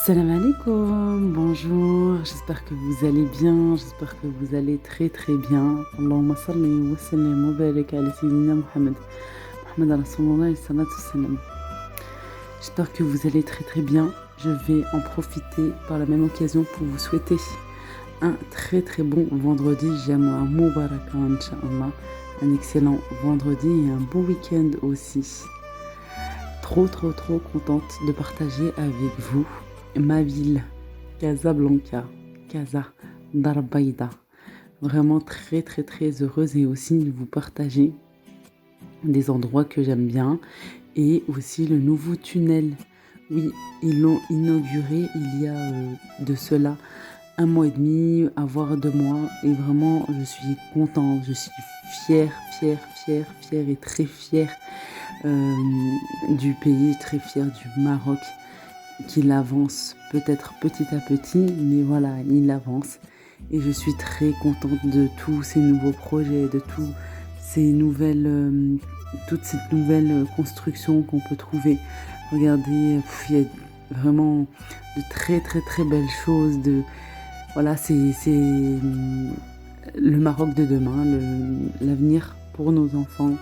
Salam alaikum, bonjour, j'espère que vous allez bien, j'espère que vous allez très très bien. Allahumma salli wa sallim wa barik ala sayyidina Muhammad. Muhammad Rasulullah et salatu salam. J'espère que vous allez très très bien. Je vais en profiter par la même occasion pour vous souhaiter un très très bon vendredi. Jamua Mubaraka, Inch'Allah. Un excellent vendredi et un bon week-end aussi. Trop contente de partager avec vous ma ville, Casablanca, Casa Darbaïda. Vraiment très heureuse et aussi de vous partager des endroits que j'aime bien et aussi le nouveau tunnel. Oui, ils l'ont inauguré il y a de cela 1 mois et demi, voire 2 mois, et vraiment je suis contente, je suis fière et très fière du pays, très fière du Maroc qu'il avance peut-être petit à petit, mais voilà, il avance et je suis très contente de tous ces nouveaux projets, de toutes ces nouvelles constructions qu'on peut trouver. Regardez, il y a vraiment de très belles choses. Voilà, c'est le Maroc de demain, l'avenir pour nos enfants.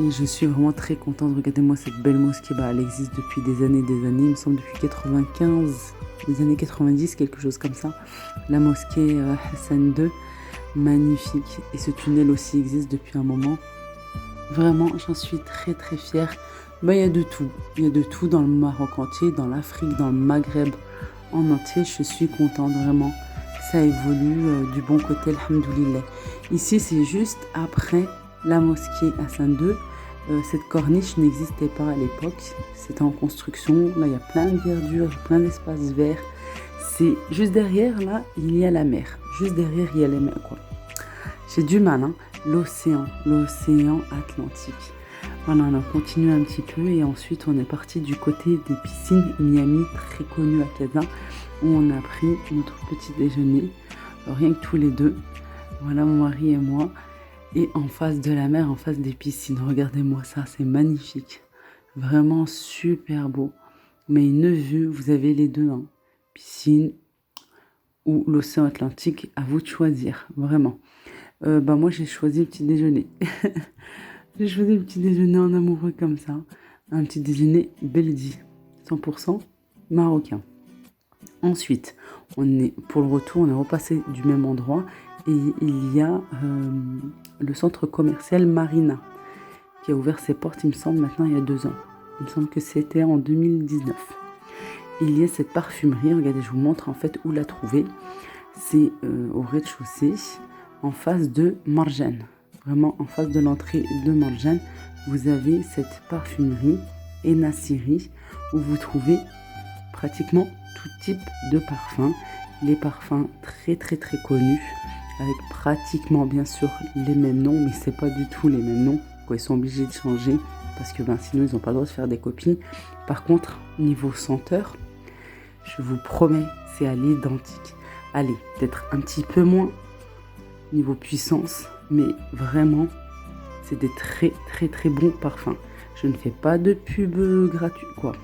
Et je suis vraiment très contente. Regardez-moi cette belle mosquée. Elle existe depuis des années. Il me semble depuis 95, les années 90, quelque chose comme ça. La mosquée Hassan II, magnifique. Et ce tunnel aussi existe depuis un moment. Vraiment, j'en suis très fière. Il y a de tout. Il y a de tout dans le Maroc entier, dans l'Afrique, dans le Maghreb en entier. Je suis contente, vraiment. Ça évolue du bon côté, alhamdoulilah. Ici, c'est juste après la mosquée Hassan II. Cette corniche n'existait pas à l'époque. C'était en construction. Là, il y a plein de verdure, plein d'espaces verts. C'est juste derrière, là, il y a la mer. Juste derrière, il y a la mer, quoi. J'ai du mal, hein. L'océan Atlantique. Voilà, on a continué un petit peu et ensuite on est parti du côté des piscines Miami, très connues à Casa, où on a pris notre petit déjeuner, rien que tous les deux. Voilà, mon mari et moi. Et en face de la mer, en face des piscines. Regardez-moi ça, c'est magnifique. Vraiment super beau. Mais une vue, vous avez les deux, hein. Piscine ou l'océan Atlantique, à vous de choisir, vraiment. Moi, j'ai choisi le petit déjeuner. J'ai choisi le petit déjeuner en amoureux comme ça. Un petit déjeuner Beldi, 100% marocain. Ensuite, pour le retour, on est repassé du même endroit. Et il y a le centre commercial Marina qui a ouvert ses portes, il me semble, maintenant il y a 2 ans. Il me semble que c'était en 2019. Il y a cette parfumerie, regardez, je vous montre en fait où la trouver. C'est au rez-de-chaussée, en face de Marjan. Vraiment en face de l'entrée de Marjan, vous avez cette parfumerie Enassiri où vous trouvez pratiquement tout type de parfums. Les parfums très connus, avec pratiquement bien sûr les mêmes noms, mais c'est pas du tout les mêmes noms. Ils sont obligés de changer parce que sinon ils n'ont pas le droit de faire des copies. Par contre, niveau senteur, je vous promets, c'est à l'identique. Allez, peut-être un petit peu moins niveau puissance, mais vraiment, c'est des très bons parfums. Je ne fais pas de pub gratuitement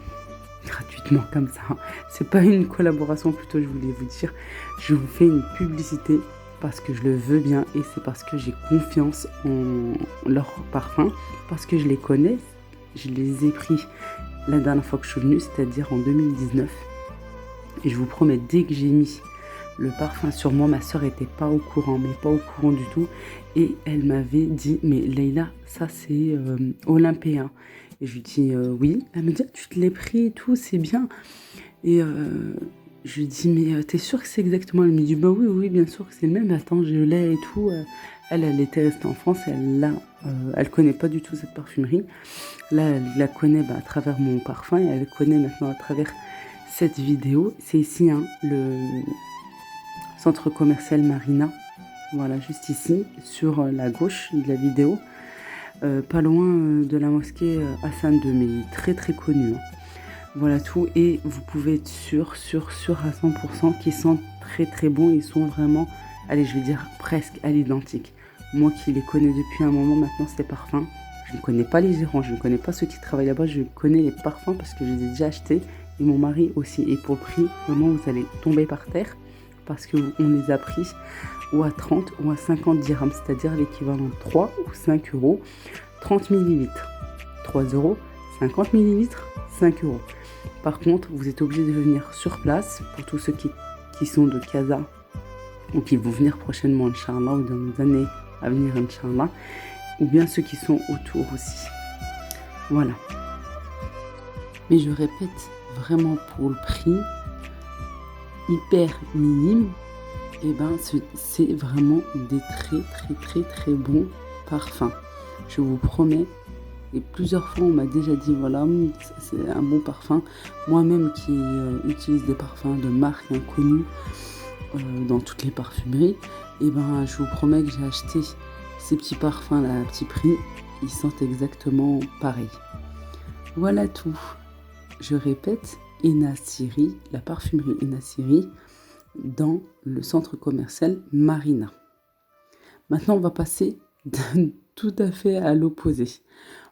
comme ça. C'est pas une collaboration, plutôt, je voulais vous dire. Je vous fais une publicité parce que je le veux bien et c'est parce que j'ai confiance en leurs parfums, parce que je les connais. Je les ai pris la dernière fois que je suis venue, c'est-à-dire en 2019. Et je vous promets, dès que j'ai mis le parfum sur moi, ma soeur était pas au courant, mais pas au courant du tout. Et elle m'avait dit, mais Leïla, ça c'est Olympéen. Et je lui dis, oui. Elle me dit, tu te l'es pris et tout, c'est bien. Et je lui dis, mais t'es sûre que c'est exactement? Elle me dit, oui, bien sûr que c'est le même. Attends, je l'ai et tout. Elle était restée en France et elle connaît pas du tout cette parfumerie. Là, elle la connaît à travers mon parfum et elle connaît maintenant à travers cette vidéo. C'est ici, hein, le centre commercial Marina. Voilà, juste ici, sur la gauche de la vidéo. Pas loin de la mosquée Hassan II, mais très connu. Hein. Voilà tout, et vous pouvez être sûr à 100% qu'ils sentent très bons. Ils sont vraiment, allez, je vais dire presque à l'identique. Moi qui les connais depuis un moment maintenant, ces parfums, je ne connais pas les gérants, je ne connais pas ceux qui travaillent là-bas, je connais les parfums parce que je les ai déjà achetés et mon mari aussi. Et pour le prix, vraiment, vous allez tomber par terre parce qu'on les a pris ou à 30 ou à 50 dirhams, c'est-à-dire l'équivalent de 3 ou 5 euros, 30 millilitres. 3 euros, 50 millilitres, 5 euros. Par contre, vous êtes obligé de venir sur place pour tous ceux qui sont de Casa ou qui vont venir prochainement, Inch'Allah, ou dans les années à venir, Inch'Allah, ou bien ceux qui sont autour aussi. Voilà. Mais je répète, vraiment pour le prix hyper minime, et ben c'est vraiment des très bons parfums. Je vous promets. Et plusieurs fois, on m'a déjà dit, voilà, c'est un bon parfum. Moi-même qui utilise des parfums de marques inconnues dans toutes les parfumeries, et ben je vous promets que j'ai acheté ces petits parfums là à petit prix. Ils sentent exactement pareil. Voilà tout. Je répète, Enasiri, la parfumerie Enasiri, dans le centre commercial Marina. Maintenant, on va passer tout à fait à l'opposé.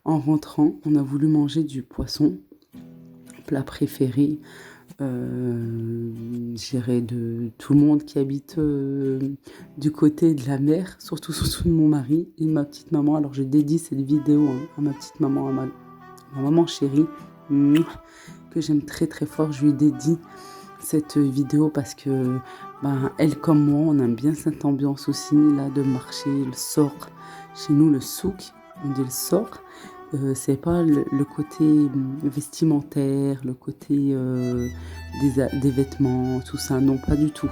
En rentrant, on a voulu manger du poisson, plat préféré, je dirais de tout le monde qui habite du côté de la mer, surtout de mon mari et de ma petite maman. Alors je dédie cette vidéo à ma petite maman, à ma maman chérie, que j'aime très fort. Je lui dédie cette vidéo parce que elle comme moi, on aime bien cette ambiance aussi là de marché, le souk. Chez nous, le souk, on dit le souk. C'est pas le côté vestimentaire, le côté des vêtements, tout ça, non, pas du tout.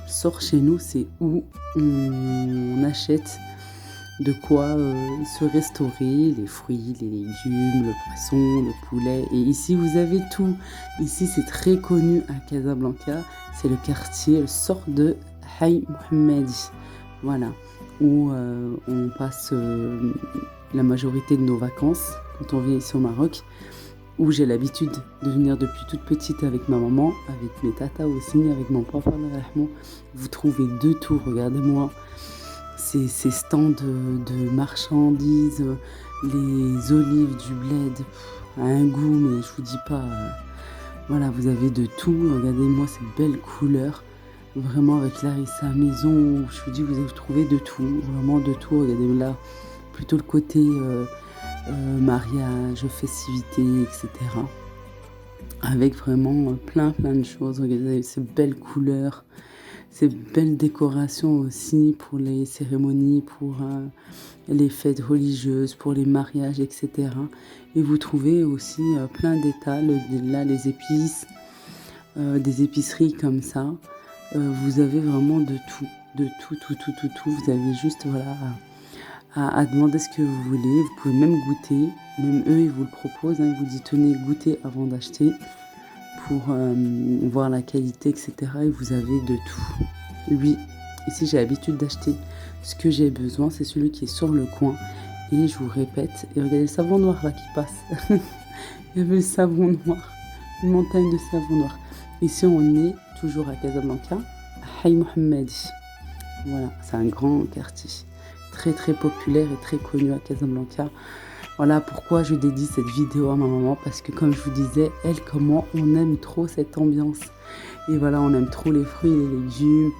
Sort chez nous, c'est où on achète de quoi se restaurer, les fruits, les légumes, le poisson, le poulet. Et ici, vous avez tout. Ici, c'est très connu à Casablanca. C'est le quartier, le sort de Haï Mohammadi. Voilà, où on passe la majorité de nos vacances quand on vient ici au Maroc, où j'ai l'habitude de venir depuis toute petite avec ma maman, avec mes tatas aussi, avec mon papa. Vous trouvez de tout, regardez-moi, ces stands de marchandises, les olives du bled, à un goût, mais je vous dis pas, voilà, vous avez de tout, regardez-moi ces belles couleurs. Vraiment avec Larissa maison, je vous dis, vous allez trouver de tout, vraiment de tout. Regardez là, plutôt le côté mariage, festivités, etc. Avec vraiment plein de choses. Regardez ces belles couleurs, ces belles décorations aussi pour les cérémonies, pour les fêtes religieuses, pour les mariages, etc. Et vous trouvez aussi plein d'étals, là les épices, des épiceries comme ça. Vous avez vraiment de tout. Vous avez juste à demander ce que vous voulez. Vous pouvez même goûter. Même eux, ils vous le proposent. Ils vous disent tenez, goûtez avant d'acheter pour voir la qualité, etc. Et vous avez de tout. Lui, ici, j'ai l'habitude d'acheter ce que j'ai besoin. C'est celui qui est sur le coin. Et je vous répète, et regardez le savon noir là qui passe. Il y avait le savon noir. Une montagne de savon noir. Ici, on est toujours à Casablanca, à Haï Mohammadi. Voilà, c'est un grand quartier, très populaire et très connu à Casablanca. Voilà pourquoi je dédie cette vidéo à ma maman, parce que comme je vous disais, elle comme moi, on aime trop cette ambiance. Et voilà, on aime trop les fruits, les légumes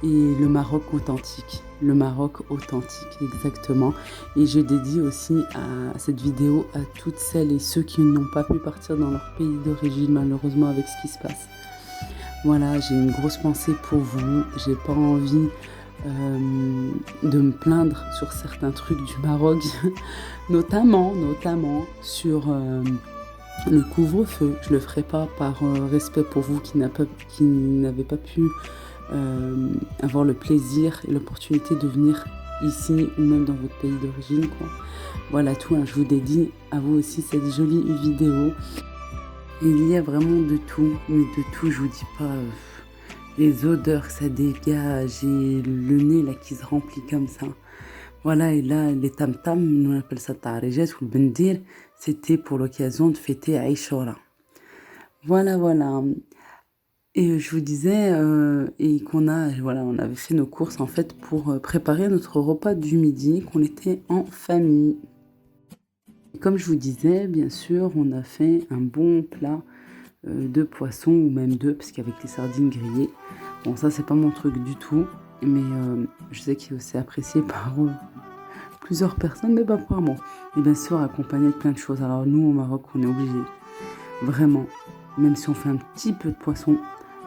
et le Maroc authentique. Le Maroc authentique, exactement. Et je dédie aussi à cette vidéo à toutes celles et ceux qui n'ont pas pu partir dans leur pays d'origine, malheureusement, avec ce qui se passe. Voilà, j'ai une grosse pensée pour vous. J'ai pas envie de me plaindre sur certains trucs du Maroc, notamment sur le couvre-feu. Je le ferai pas par respect pour vous qui n'avez pas pu avoir le plaisir et l'opportunité de venir ici ou même dans votre pays d'origine, quoi. Voilà tout, je vous dédie à vous aussi cette jolie vidéo. Il y a vraiment de tout, mais de tout, je vous dis pas, les odeurs que ça dégage et le nez là qui se remplit comme ça. Voilà, et là, les tam-tam, nous on appelle ça tarijet ou le bendir, c'était pour l'occasion de fêter Aïchoura. Voilà. Et je vous disais, et on avait fait nos courses en fait pour préparer notre repas du midi, qu'on était en famille. Et comme je vous disais, bien sûr, on a fait un bon plat de poisson ou même deux, parce qu'avec les sardines grillées, bon ça c'est pas mon truc du tout, mais je sais qu'il est aussi apprécié par plusieurs personnes, mais pas par moi. Et bien sûr accompagné de plein de choses. Alors nous au Maroc on est obligé, vraiment, même si on fait un petit peu de poisson,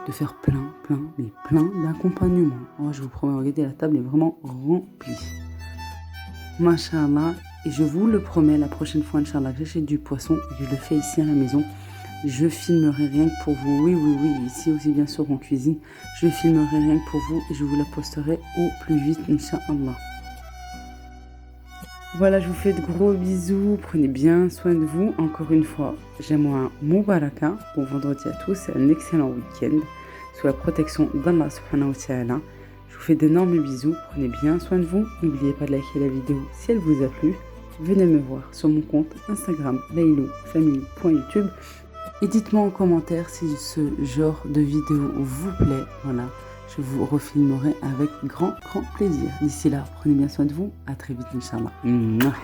de faire plein d'accompagnements. Oh, je vous promets, regardez, la table est vraiment remplie. Masha'Allah, et je vous le promets, la prochaine fois, Inch'Allah, que j'achète du poisson et que je le fais ici à la maison, je filmerai rien que pour vous. Oui, ici aussi bien sûr en cuisine. Je filmerai rien que pour vous et je vous la posterai au plus vite, Inch'Allah. Voilà, je vous fais de gros bisous. Prenez bien soin de vous. Encore une fois, j'aime un Moubaraka. Bon vendredi à tous et un excellent week-end sous la protection d'Allah subhanahu wa ta'ala. Je vous fais d'énormes bisous. Prenez bien soin de vous. N'oubliez pas de liker la vidéo si elle vous a plu. Venez me voir sur mon compte Instagram layloufamily.youtube et dites-moi en commentaire si ce genre de vidéo vous plaît. Voilà, je vous refilmerai avec grand plaisir. D'ici là, prenez bien soin de vous. À très vite, Inch'Allah. Mouah.